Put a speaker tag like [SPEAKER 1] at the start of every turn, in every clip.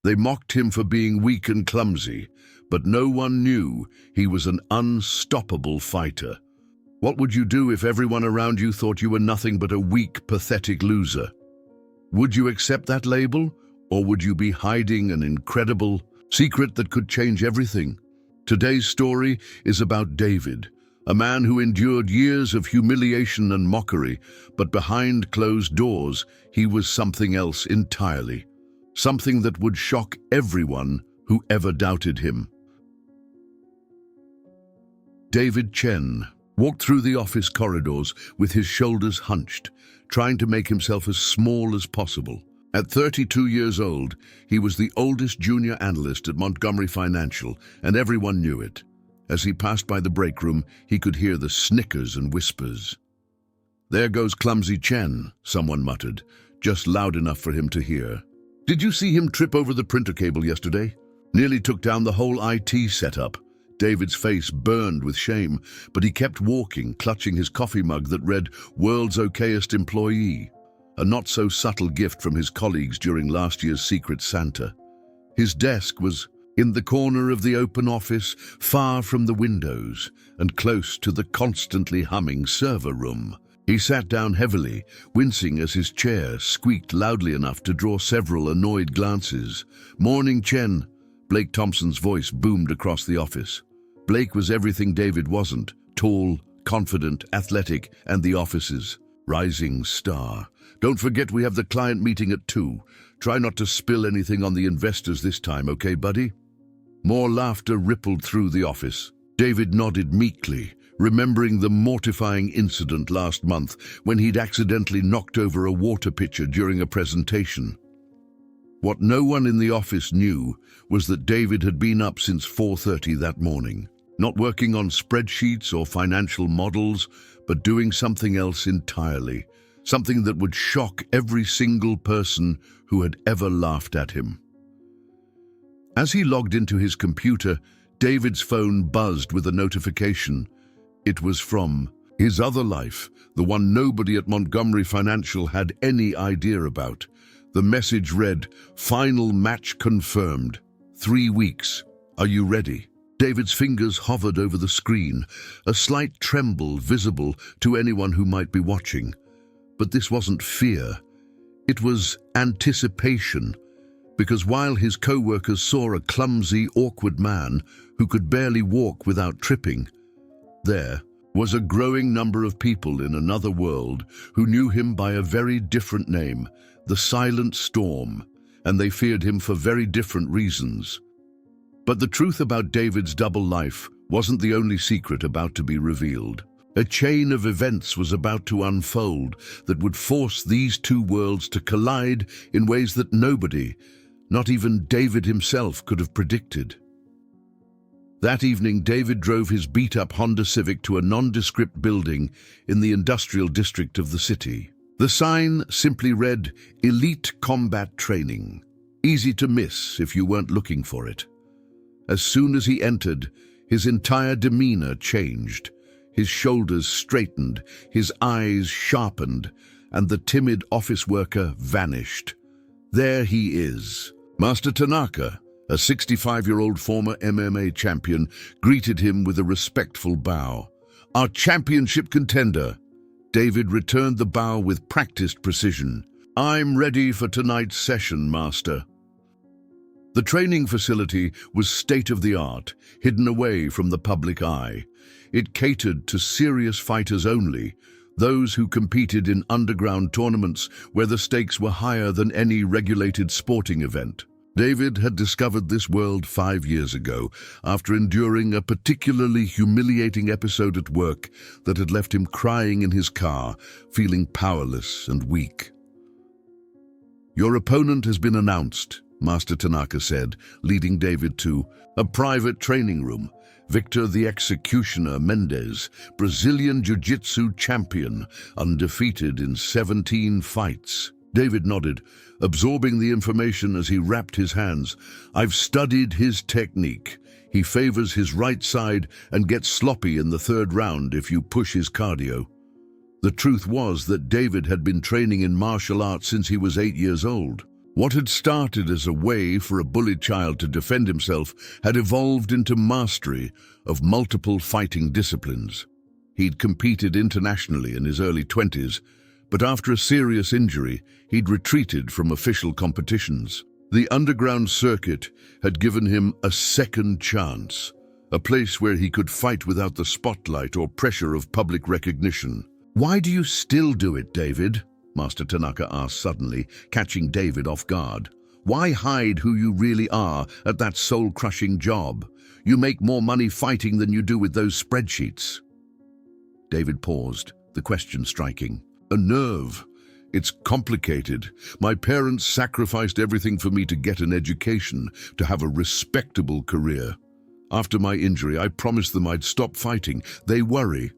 [SPEAKER 1] They mocked him for being weak and clumsy, but no one knew he was an unstoppable fighter. What would you do if everyone around you thought you were nothing but a weak, pathetic loser? Would you accept that label, or would you be hiding an incredible secret that could change everything? Today's story is about David, a man who endured years of humiliation and mockery, but behind closed doors, he was something else entirely. Something that would shock everyone who ever doubted him. David Chen walked through the office corridors with his shoulders hunched, trying to make himself as small as possible. At 32 years old, he was the oldest junior analyst at Montgomery Financial, and everyone knew it. As he passed by the break room, he could hear the snickers and whispers. "There goes Clumsy Chen," someone muttered, just loud enough for him to hear. "Did you see him trip over the printer cable yesterday? Nearly took down the whole IT setup." David's face burned with shame, but he kept walking, clutching his coffee mug that read "World's Okayest Employee," a not-so-subtle gift from his colleagues during last year's Secret Santa. His desk was in the corner of the open office, far from the windows and close to the constantly humming server room. He sat down heavily, wincing as his chair squeaked loudly enough to draw several annoyed glances. "Morning, Chen," Blake Thompson's voice boomed across the office. Blake was everything David wasn't: tall, confident, athletic, and the office's rising star. "Don't forget we have the client meeting at 2. Try not to spill anything on the investors this time, okay, buddy?" More laughter rippled through the office. David nodded meekly, remembering the mortifying incident last month when he'd accidentally knocked over a water pitcher during a presentation. What no one in the office knew was that David had been up since 4:30 that morning, not working on spreadsheets or financial models, but doing something else entirely, something that would shock every single person who had ever laughed at him. As he logged into his computer, David's phone buzzed with a notification. It was from his other life, the one nobody at Montgomery Financial had any idea about. The message read, "Final match confirmed. 3 weeks. Are you ready?" David's fingers hovered over the screen, a slight tremble visible to anyone who might be watching. But this wasn't fear. It was anticipation, because while his co-workers saw a clumsy, awkward man who could barely walk without tripping, there was a growing number of people in another world who knew him by a very different name, the Silent Storm, and they feared him for very different reasons. But the truth about David's double life wasn't the only secret about to be revealed. A chain of events was about to unfold that would force these two worlds to collide in ways that nobody, not even David himself, could have predicted. That evening, David drove his beat-up Honda Civic to a nondescript building in the industrial district of the city. The sign simply read, "Elite Combat Training." Easy to miss if you weren't looking for it. As soon as he entered, his entire demeanor changed. His shoulders straightened, his eyes sharpened, and the timid office worker vanished. There he is. Master Tanaka, a 65-year-old former MMA champion, greeted him with a respectful bow. "Our championship contender." David returned the bow with practiced precision. "I'm ready for tonight's session, Master." The training facility was state-of-the-art, hidden away from the public eye. It catered to serious fighters only, those who competed in underground tournaments where the stakes were higher than any regulated sporting event. David had discovered this world 5 years ago, after enduring a particularly humiliating episode at work that had left him crying in his car, feeling powerless and weak. "Your opponent has been announced," Master Tanaka said, leading David to a private training room. "Victor the Executioner Mendez, Brazilian Jiu-Jitsu champion, undefeated in 17 fights. David nodded, absorbing the information as he wrapped his hands. "I've studied his technique. He favors his right side and gets sloppy in the 3rd round if you push his cardio." The truth was that David had been training in martial arts since he was 8 years old. What had started as a way for a bullied child to defend himself had evolved into mastery of multiple fighting disciplines. He'd competed internationally in his early 20s, but after a serious injury, he'd retreated from official competitions. The underground circuit had given him a second chance, a place where he could fight without the spotlight or pressure of public recognition. "Why do you still do it, David?" Master Tanaka asked suddenly, catching David off guard. "Why hide who you really are at that soul-crushing job? You make more money fighting than you do with those spreadsheets." David paused, the question striking. "A nerve. It's complicated. My parents sacrificed everything for me to get an education, to have a respectable career. After my injury, I promised them I'd stop fighting. They worry.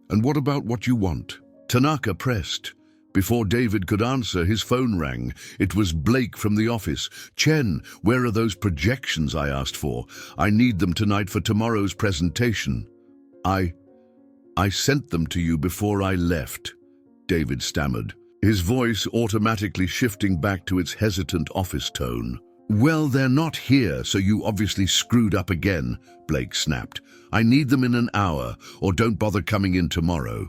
[SPEAKER 1] And what about what you want?" Tanaka pressed. Before David could answer, his phone rang. It was Blake from the office. "Chen, where are those projections I asked for? I need them tonight for tomorrow's presentation." I sent them to you before I left," David stammered, his voice automatically shifting back to its hesitant office tone. "Well, they're not here, so you obviously screwed up again," Blake snapped. "I need them in an hour, or don't bother coming in tomorrow."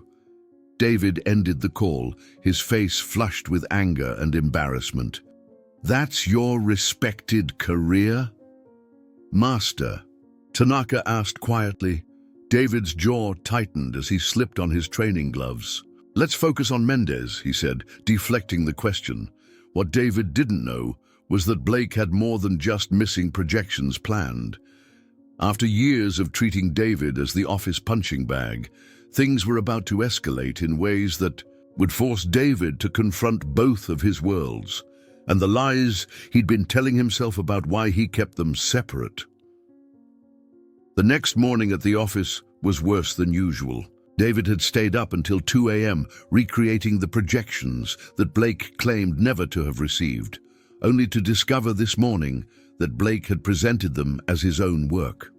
[SPEAKER 1] David ended the call, his face flushed with anger and embarrassment. "That's your respected career?" "Master," Tanaka asked quietly. David's jaw tightened as he slipped on his training gloves. "Let's focus on Mendez," he said, deflecting the question. What David didn't know was that Blake had more than just missing projections planned. After years of treating David as the office punching bag, things were about to escalate in ways that would force David to confront both of his worlds, and the lies he'd been telling himself about why he kept them separate. The next morning at the office was worse than usual. David had stayed up until 2 a.m. recreating the projections that Blake claimed never to have received, only to discover this morning that Blake had presented them as his own work.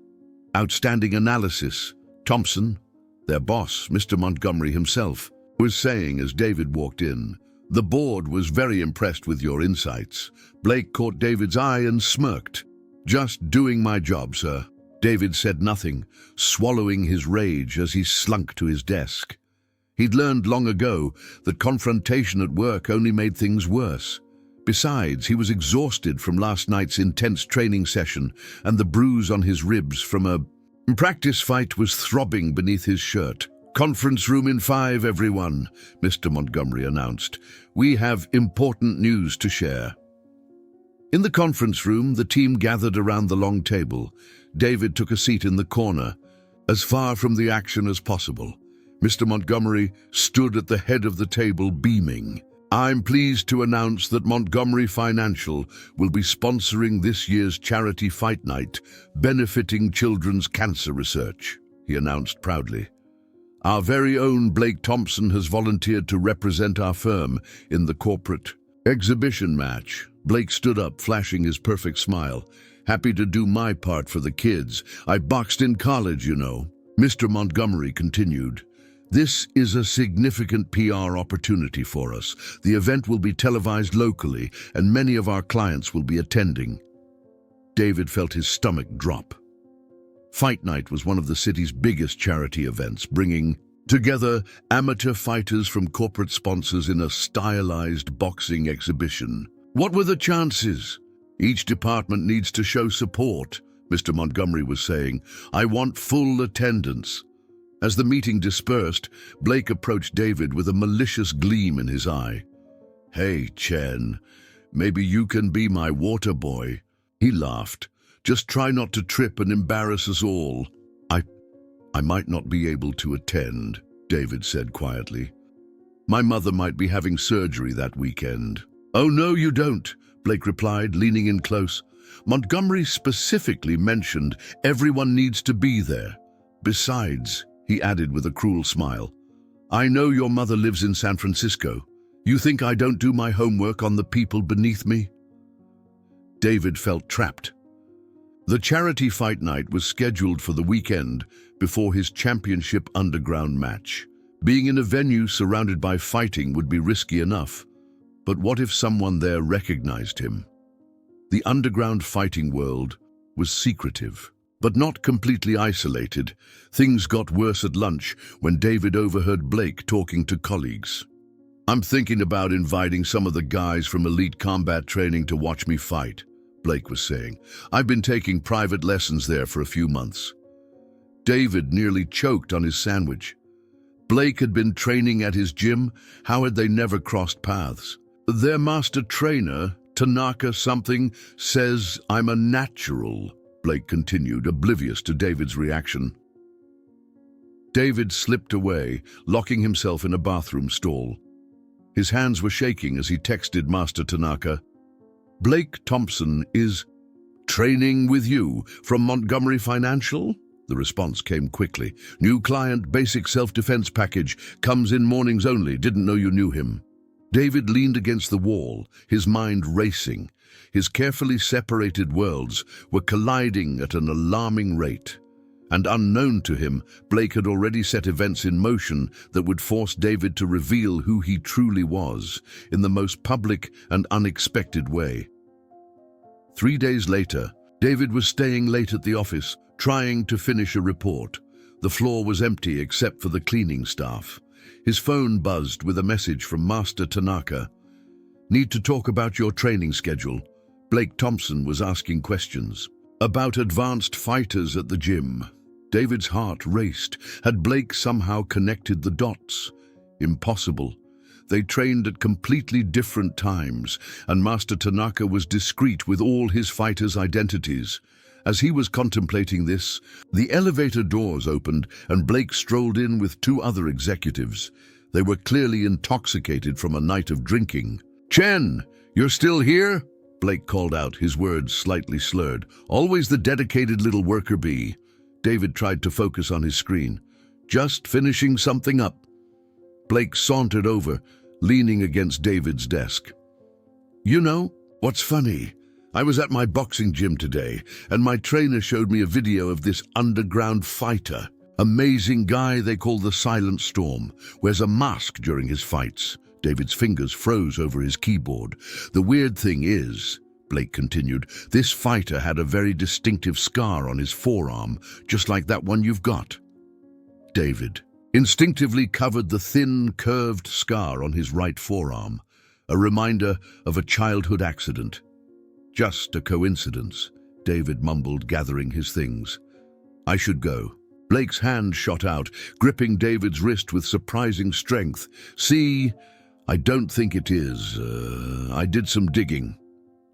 [SPEAKER 1] "Outstanding analysis," Thompson, their boss, Mr. Montgomery himself, was saying as David walked in. "The board was very impressed with your insights." Blake caught David's eye and smirked. "Just doing my job, sir." David said nothing, swallowing his rage as he slunk to his desk. He'd learned long ago that confrontation at work only made things worse. Besides, he was exhausted from last night's intense training session, and the bruise on his ribs from a practice fight was throbbing beneath his shirt. "Conference room in 5, everyone," Mr. Montgomery announced. "We have important news to share." In the conference room, the team gathered around the long table. David took a seat in the corner, as far from the action as possible. Mr. Montgomery stood at the head of the table, beaming. "I'm pleased to announce that Montgomery Financial will be sponsoring this year's charity fight night, benefiting children's cancer research," he announced proudly. "Our very own Blake Thompson has volunteered to represent our firm in the corporate exhibition match." Blake stood up, flashing his perfect smile. "Happy to do my part for the kids. I boxed in college, you know." Mr. Montgomery continued. "This is a significant PR opportunity for us. The event will be televised locally, and many of our clients will be attending." David felt his stomach drop. Fight Night was one of the city's biggest charity events, bringing together amateur fighters from corporate sponsors in a stylized boxing exhibition. "What were the chances? Each department needs to show support," Mr. Montgomery was saying. "I want full attendance." As the meeting dispersed, Blake approached David with a malicious gleam in his eye. "Hey, Chen, maybe you can be my water boy." He laughed. "Just try not to trip and embarrass us all." I might not be able to attend," David said quietly. "My mother might be having surgery that weekend." "Oh, no, you don't," Blake replied, leaning in close. "Montgomery specifically mentioned everyone needs to be there. Besides," he added with a cruel smile, "I know your mother lives in San Francisco. You think I don't do my homework on the people beneath me?" David felt trapped. The charity fight night was scheduled for the weekend before his championship underground match. Being in a venue surrounded by fighting would be risky enough. But what if someone there recognized him? The underground fighting world was secretive, but not completely isolated. Things got worse at lunch when David overheard Blake talking to colleagues. "I'm thinking about inviting some of the guys from elite combat training to watch me fight," Blake was saying. "I've been taking private lessons there for a few months." David nearly choked on his sandwich. Blake had been training at his gym. How had they never crossed paths? "Their master trainer, Tanaka something, says I'm a natural," Blake continued, oblivious to David's reaction. David slipped away, locking himself in a bathroom stall. His hands were shaking as he texted Master Tanaka. "Blake Thompson is training with you from Montgomery Financial?" The response came quickly. "New client, basic self-defense package, comes in mornings only, didn't know you knew him." David leaned against the wall, his mind racing. His carefully separated worlds were colliding at an alarming rate. And unknown to him, Blake had already set events in motion that would force David to reveal who he truly was, in the most public and unexpected way. 3 days later, David was staying late at the office, trying to finish a report. The floor was empty except for the cleaning staff. His phone buzzed with a message from Master Tanaka. "Need to talk about your training schedule." Blake Thompson was asking questions. "About advanced fighters at the gym." David's heart raced. Had Blake somehow connected the dots? Impossible. They trained at completely different times, and Master Tanaka was discreet with all his fighters' identities. As he was contemplating this, the elevator doors opened and Blake strolled in with 2 other executives. They were clearly intoxicated from a night of drinking. "Chen, you're still here?" Blake called out, his words slightly slurred. "Always the dedicated little worker bee." David tried to focus on his screen. "Just finishing something up." Blake sauntered over, leaning against David's desk. "You know, what's funny? I was at my boxing gym today, and my trainer showed me a video of this underground fighter. Amazing guy they call the Silent Storm. Wears a mask during his fights." David's fingers froze over his keyboard. "The weird thing is," Blake continued, "this fighter had a very distinctive scar on his forearm, just like that one you've got." David instinctively covered the thin, curved scar on his right forearm, a reminder of a childhood accident. "Just a coincidence," David mumbled, gathering his things. "I should go." Blake's hand shot out, gripping David's wrist with surprising strength. "See, I don't think it is. I did some digging.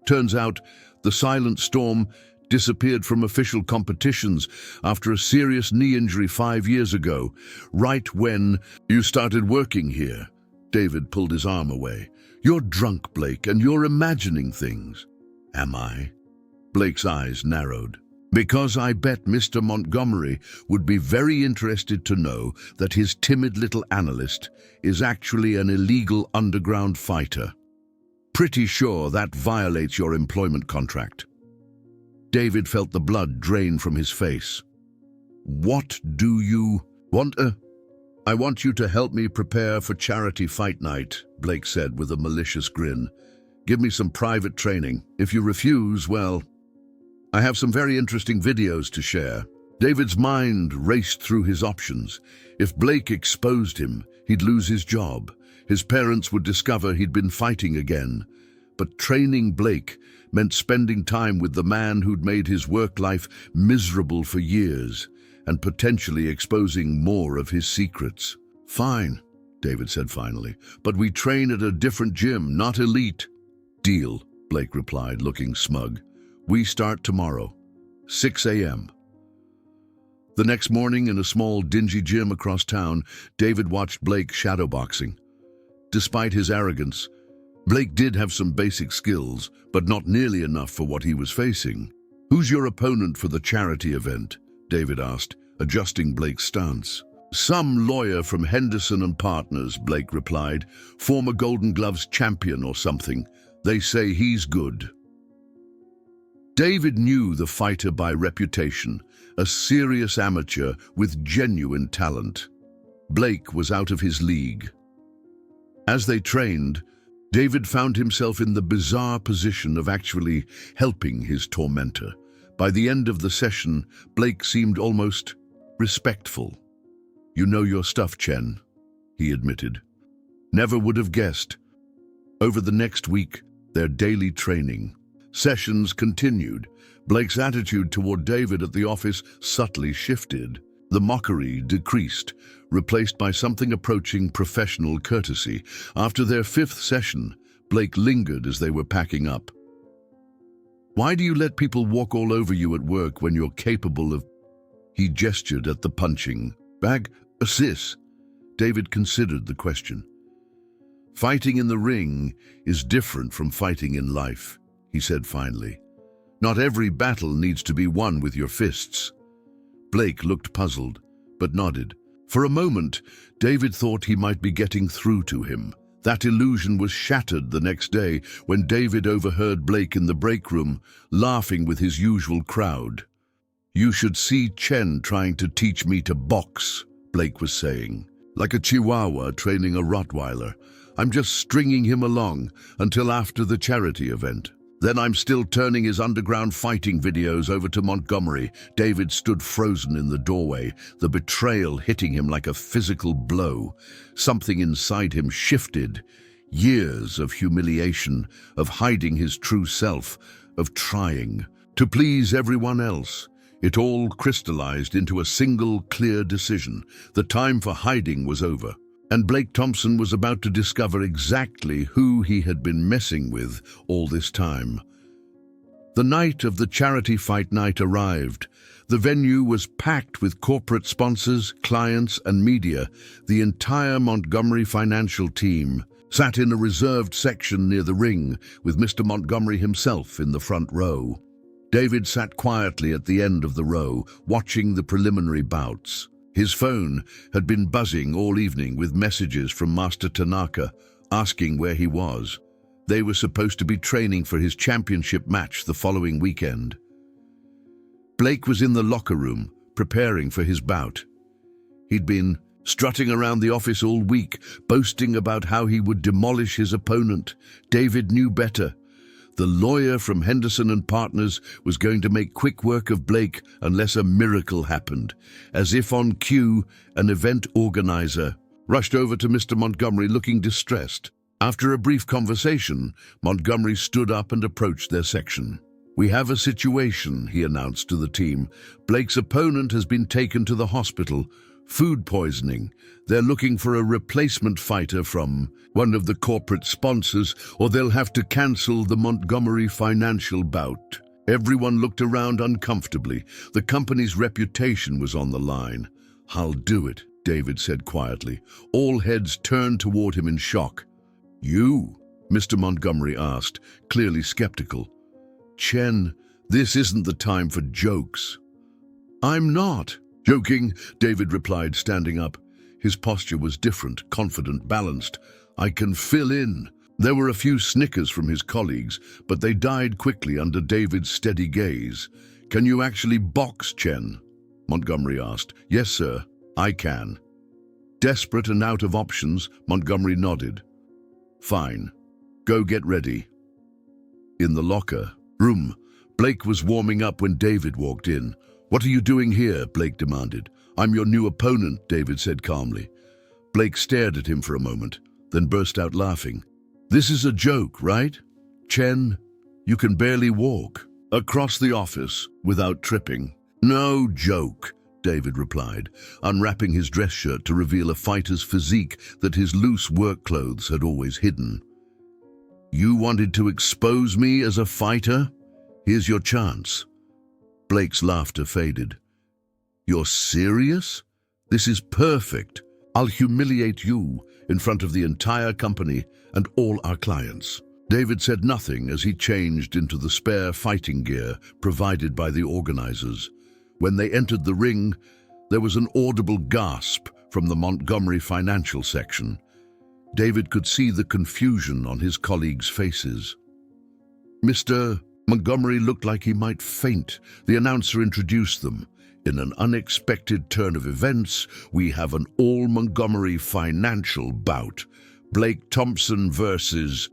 [SPEAKER 1] Turns out the Silent Storm disappeared from official competitions after a serious knee injury 5 years ago, right when you started working here." David pulled his arm away. "You're drunk, Blake, and you're imagining things." "Am I?" Blake's eyes narrowed. "Because I bet Mr. Montgomery would be very interested to know that his timid little analyst is actually an illegal underground fighter. Pretty sure that violates your employment contract." David felt the blood drain from his face. "What do you want? I want you to help me prepare for charity fight night," Blake said with a malicious grin. "Give me some private training. If you refuse, well, I have some very interesting videos to share." David's mind raced through his options. If Blake exposed him, he'd lose his job. His parents would discover he'd been fighting again. But training Blake meant spending time with the man who'd made his work life miserable for years, and potentially exposing more of his secrets. "Fine," David said finally, "but we train at a different gym, not elite." "Deal," Blake replied, looking smug. "We start tomorrow, 6 a.m. The next morning, in a small, dingy gym across town, David watched Blake shadowboxing. Despite his arrogance, Blake did have some basic skills, but not nearly enough for what he was facing. "Who's your opponent for the charity event?" David asked, adjusting Blake's stance. "Some lawyer from Henderson and Partners," Blake replied. "Former Golden Gloves champion or something. They say he's good." David knew the fighter by reputation, a serious amateur with genuine talent. Blake was out of his league. As they trained, David found himself in the bizarre position of actually helping his tormentor. By the end of the session, Blake seemed almost respectful. "You know your stuff, Chen," he admitted. "Never would have guessed." Over the next week, their daily training sessions continued. Blake's attitude toward David at the office subtly shifted. The mockery decreased, replaced by something approaching professional courtesy. After their fifth session, Blake lingered as they were packing up. "Why do you let people walk all over you at work when you're capable of—" He gestured at the punching bag. "Assist." David considered the question. "Fighting in the ring is different from fighting in life," he said finally. "Not every battle needs to be won with your fists." Blake looked puzzled, but nodded. For a moment, David thought he might be getting through to him. That illusion was shattered the next day when David overheard Blake in the break room, laughing with his usual crowd. "You should see Chen trying to teach me to box," Blake was saying. "Like a Chihuahua training a Rottweiler. I'm just stringing him along until after the charity event. Then I'm still turning his underground fighting videos over to Montgomery." David stood frozen in the doorway, the betrayal hitting him like a physical blow. Something inside him shifted. Years of humiliation, of hiding his true self, of trying to please everyone else. It all crystallized into a single clear decision. The time for hiding was over, and Blake Thompson was about to discover exactly who he had been messing with all this time. The night of the charity fight night arrived. The venue was packed with corporate sponsors, clients, and media. The entire Montgomery financial team sat in a reserved section near the ring, with Mr. Montgomery himself in the front row. David sat quietly at the end of the row, watching the preliminary bouts. His phone had been buzzing all evening with messages from Master Tanaka asking where he was. They were supposed to be training for his championship match the following weekend. Blake was in the locker room, preparing for his bout. He'd been strutting around the office all week, boasting about how he would demolish his opponent. David knew better. The lawyer from Henderson and Partners was going to make quick work of Blake unless a miracle happened. As if on cue, an event organizer rushed over to Mr. Montgomery looking distressed. After a brief conversation, Montgomery stood up and approached their section. "We have a situation," he announced to the team. "Blake's opponent has been taken to the hospital. Food poisoning. They're looking for a replacement fighter from one of the corporate sponsors, or they'll have to cancel the Montgomery financial bout." Everyone looked around uncomfortably. The company's reputation was on the line. "I'll do it," David said quietly. All heads turned toward him in shock. "You?" Mr. Montgomery asked, clearly skeptical. "Chen, this isn't the time for jokes." "I'm not joking," David replied, standing up. His posture was different, confident, balanced. "I can fill in." There were a few snickers from his colleagues, but they died quickly under David's steady gaze. "Can you actually box, Chen?" Montgomery asked. "Yes, sir, I can." Desperate and out of options, Montgomery nodded. "Fine. Go get ready." In the locker room, Blake was warming up when David walked in. "What are you doing here?" Blake demanded. "I'm your new opponent," David said calmly. Blake stared at him for a moment, then burst out laughing. "This is a joke, right? Chen, you can barely walk across the office without tripping." "No joke," David replied, unwrapping his dress shirt to reveal a fighter's physique that his loose work clothes had always hidden. "You wanted to expose me as a fighter? Here's your chance." Blake's laughter faded. "You're serious? This is perfect. I'll humiliate you in front of the entire company and all our clients." David said nothing as he changed into the spare fighting gear provided by the organizers. When they entered the ring, there was an audible gasp from the Montgomery financial section. David could see the confusion on his colleagues' faces. Mr. Montgomery looked like he might faint. The announcer introduced them. "In an unexpected turn of events, we have an all-Montgomery financial bout. Blake Thompson versus..."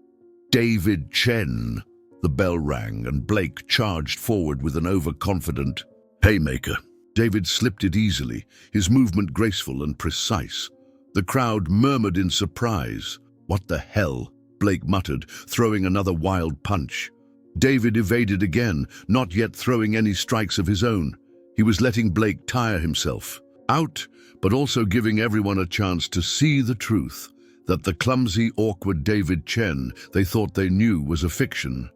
[SPEAKER 1] David Chen. The bell rang and Blake charged forward with an overconfident haymaker. David slipped it easily, his movement graceful and precise. The crowd murmured in surprise. "What the hell?" Blake muttered, throwing another wild punch. David evaded again, not yet throwing any strikes of his own. He was letting Blake tire himself out, but also giving everyone a chance to see the truth, that the clumsy, awkward David Chen they thought they knew was a fiction.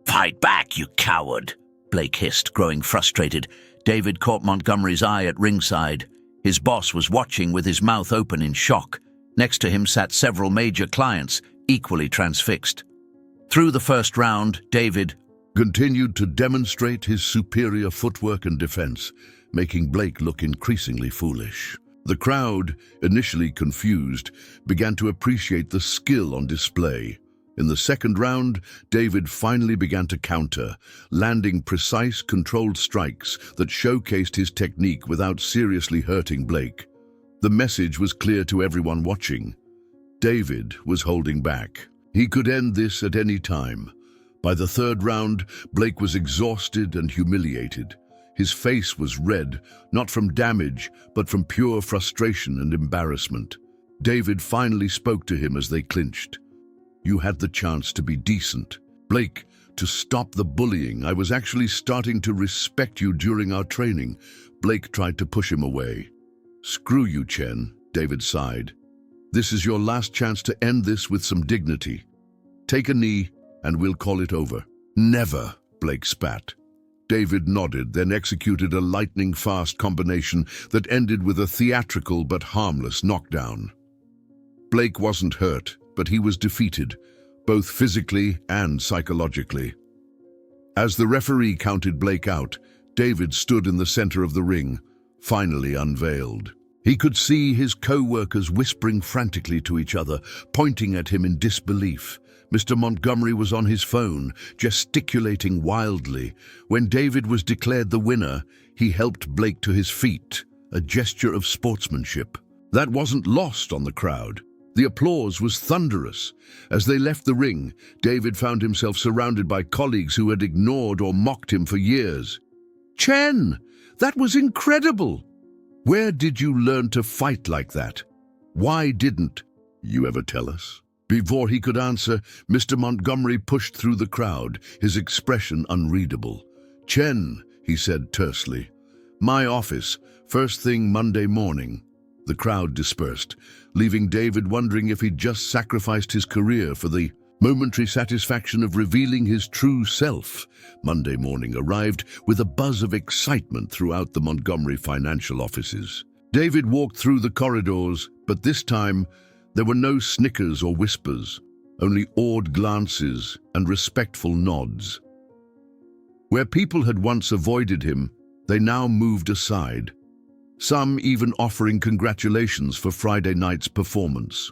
[SPEAKER 2] "Fight back, you coward," Blake hissed, growing frustrated. David caught Montgomery's eye at ringside. His boss was watching with his mouth open in shock. Next to him sat several major clients, equally transfixed. Through the first round, David
[SPEAKER 1] continued to demonstrate his superior footwork and defense, making Blake look increasingly foolish. The crowd, initially confused, began to appreciate the skill on display. In the second round, David finally began to counter, landing precise, controlled strikes that showcased his technique without seriously hurting Blake. The message was clear to everyone watching. David was holding back. He could end this at any time. By the third round, Blake was exhausted and humiliated. His face was red, not from damage, but from pure frustration and embarrassment. David finally spoke to him as they clinched. "You had the chance to be decent. Blake, to stop the bullying. I was actually starting to respect you during our training." Blake tried to push him away. "Screw you, Chen," David sighed. "This is your last chance to end this with some dignity. Take a knee, and we'll call it over." "Never," Blake spat. David nodded, then executed a lightning-fast combination that ended with a theatrical but harmless knockdown. Blake wasn't hurt, but he was defeated, both physically and psychologically. As the referee counted Blake out, David stood in the center of the ring, finally unveiled. He could see his co-workers whispering frantically to each other, pointing at him in disbelief. Mr. Montgomery was on his phone, gesticulating wildly. When David was declared the winner, he helped Blake to his feet, a gesture of sportsmanship. That wasn't lost on the crowd. The applause was thunderous. As they left the ring, David found himself surrounded by colleagues who had ignored or mocked him for years. "Chen, that was incredible! Where did you learn to fight like that? Why didn't you ever tell us?" Before he could answer, Mr. Montgomery pushed through the crowd, his expression unreadable. "Chen," he said tersely. "My office, first thing Monday morning." The crowd dispersed, leaving David wondering if he'd just sacrificed his career for the momentary satisfaction of revealing his true self. Monday morning arrived with a buzz of excitement throughout the Montgomery financial offices. David walked through the corridors, but this time there were no snickers or whispers, only awed glances and respectful nods. Where people had once avoided him, they now moved aside, some even offering congratulations for Friday night's performance.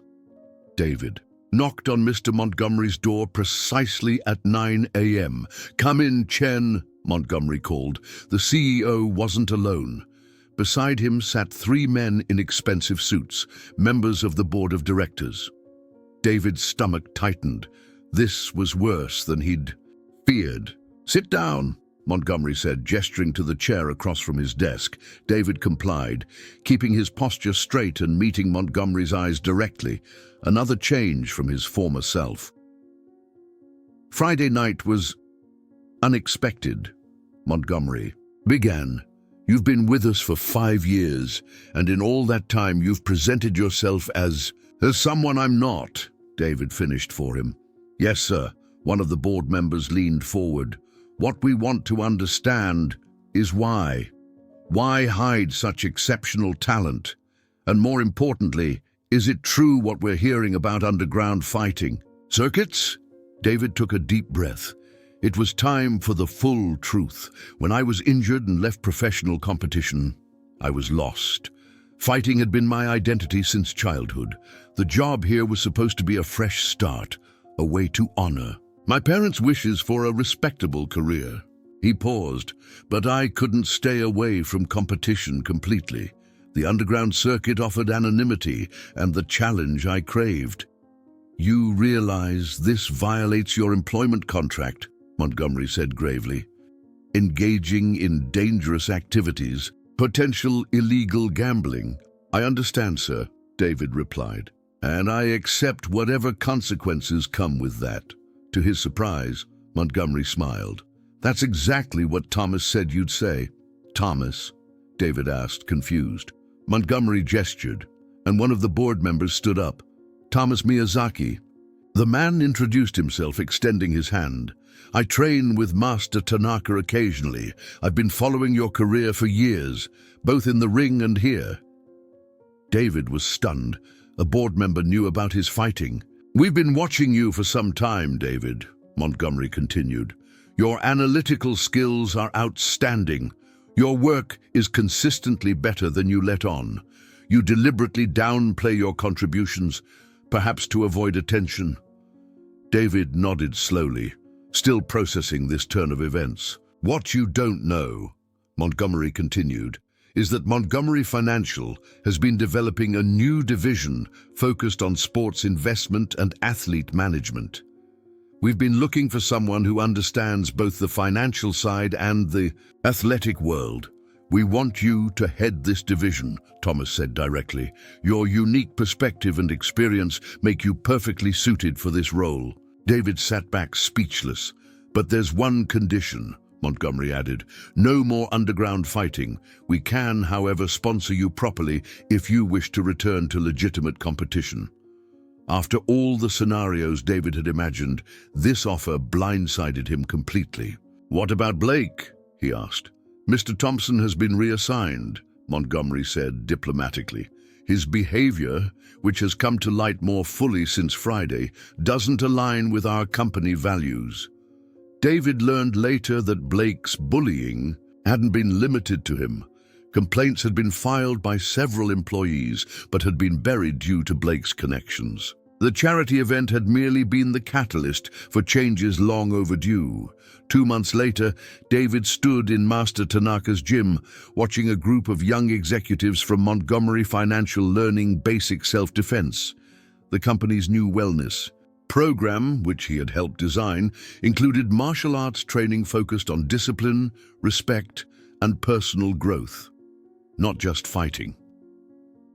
[SPEAKER 1] David knocked on Mr. Montgomery's door precisely at 9 a.m. "Come in, Chen," Montgomery called. The CEO wasn't alone. Beside him sat 3 men in expensive suits, members of the board of directors. David's stomach tightened. This was worse than he'd feared. "Sit down," Montgomery said, gesturing to the chair across from his desk. David complied, keeping his posture straight and meeting Montgomery's eyes directly, another change from his former self. "Friday night was unexpected," Montgomery began. "You've been with us for 5 years, and in all that time you've presented yourself as someone I'm not," David finished for him. "Yes, sir," one of the board members leaned forward. "What we want to understand is why. Why hide such exceptional talent? And more importantly, is it true what we're hearing about underground fighting circuits?" David took a deep breath. It was time for the full truth. "When I was injured and left professional competition, I was lost. Fighting had been my identity since childhood. The job here was supposed to be a fresh start, a way to honor my parents' wishes for a respectable career." He paused, "But I couldn't stay away from competition completely. The underground circuit offered anonymity and the challenge I craved." You realize this violates your employment contract, Montgomery said gravely. Engaging in dangerous activities, potential illegal gambling. I understand, sir, David replied, and I accept whatever consequences come with that. To his surprise, Montgomery smiled. That's exactly what Thomas said you'd say. Thomas? David asked, confused. Montgomery gestured, and one of the board members stood up. Thomas Miyazaki. The man introduced himself, extending his hand. I train with Master Tanaka occasionally. I've been following your career for years, both in the ring and here. David was stunned. A board member knew about his fighting. We've been watching you for some time, David, Montgomery continued. Your analytical skills are outstanding. Your work is consistently better than you let on. You deliberately downplay your contributions, perhaps to avoid attention. David nodded slowly, still processing this turn of events. What you don't know, Montgomery continued, is that Montgomery Financial has been developing a new division focused on sports investment and athlete management. We've been looking for someone who understands both the financial side and the athletic world. We want you to head this division, Thomas said directly. Your unique perspective and experience make you perfectly suited for this role. David sat back speechless. But there's one condition, Montgomery added. No more underground fighting. We can, however, sponsor you properly if you wish to return to legitimate competition. After all the scenarios David had imagined, this offer blindsided him completely. What about Blake? He asked. Mr. Thompson has been reassigned, Montgomery said diplomatically. His behavior, which has come to light more fully since Friday, doesn't align with our company values. David learned later that Blake's bullying hadn't been limited to him. Complaints had been filed by several employees, but had been buried due to Blake's connections. The charity event had merely been the catalyst for changes long overdue. 2 months later, David stood in Master Tanaka's gym, watching a group of young executives from Montgomery Financial learning basic self-defense. The company's new wellness program, which he had helped design, included martial arts training focused on discipline, respect, and personal growth, not just fighting.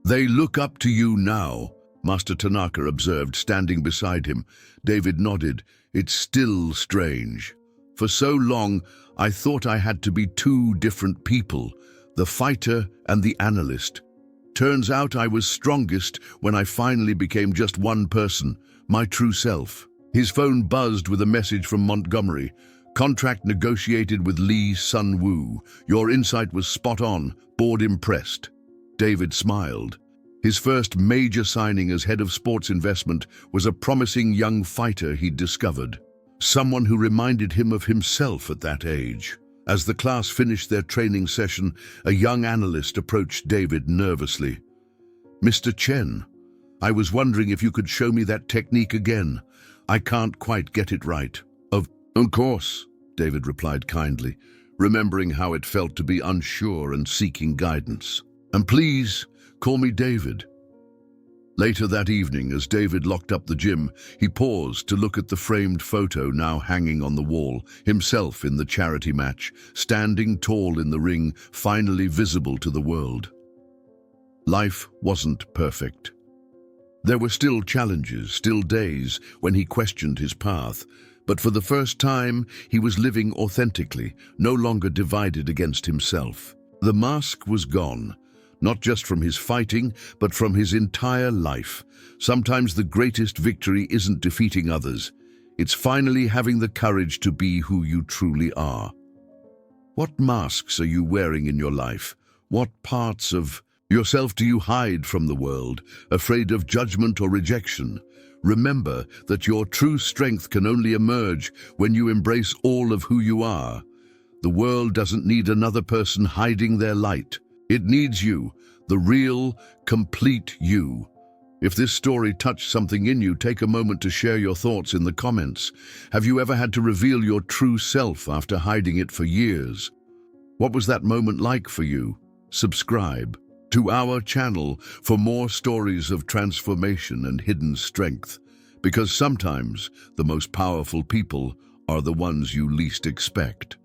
[SPEAKER 1] They look up to you now, Master Tanaka observed, standing beside him. David nodded. It's still strange. For so long, I thought I had to be two different people, the fighter and the analyst. Turns out I was strongest when I finally became just one person, my true self. His phone buzzed with a message from Montgomery. Contract negotiated with Lee Sun-woo. Your insight was spot on. Board impressed. David smiled. His first major signing as head of sports investment was a promising young fighter he'd discovered. Someone who reminded him of himself at that age. As the class finished their training session, a young analyst approached David nervously. Mr. Chen, I was wondering if you could show me that technique again. I can't quite get it right. Of course, David replied kindly, remembering how it felt to be unsure and seeking guidance. And please, call me David. Later that evening, as David locked up the gym, he paused to look at the framed photo now hanging on the wall, himself in the charity match, standing tall in the ring, finally visible to the world. Life wasn't perfect. There were still challenges, still days when he questioned his path, but for the first time, he was living authentically, no longer divided against himself. The mask was gone. Not just from his fighting, but from his entire life. Sometimes the greatest victory isn't defeating others. It's finally having the courage to be who you truly are. What masks are you wearing in your life? What parts of yourself do you hide from the world, afraid of judgment or rejection? Remember that your true strength can only emerge when you embrace all of who you are. The world doesn't need another person hiding their light. It needs you, the real, complete you. If this story touched something in you, take a moment to share your thoughts in the comments. Have you ever had to reveal your true self after hiding it for years? What was that moment like for you? Subscribe to our channel for more stories of transformation and hidden strength. Because sometimes the most powerful people are the ones you least expect.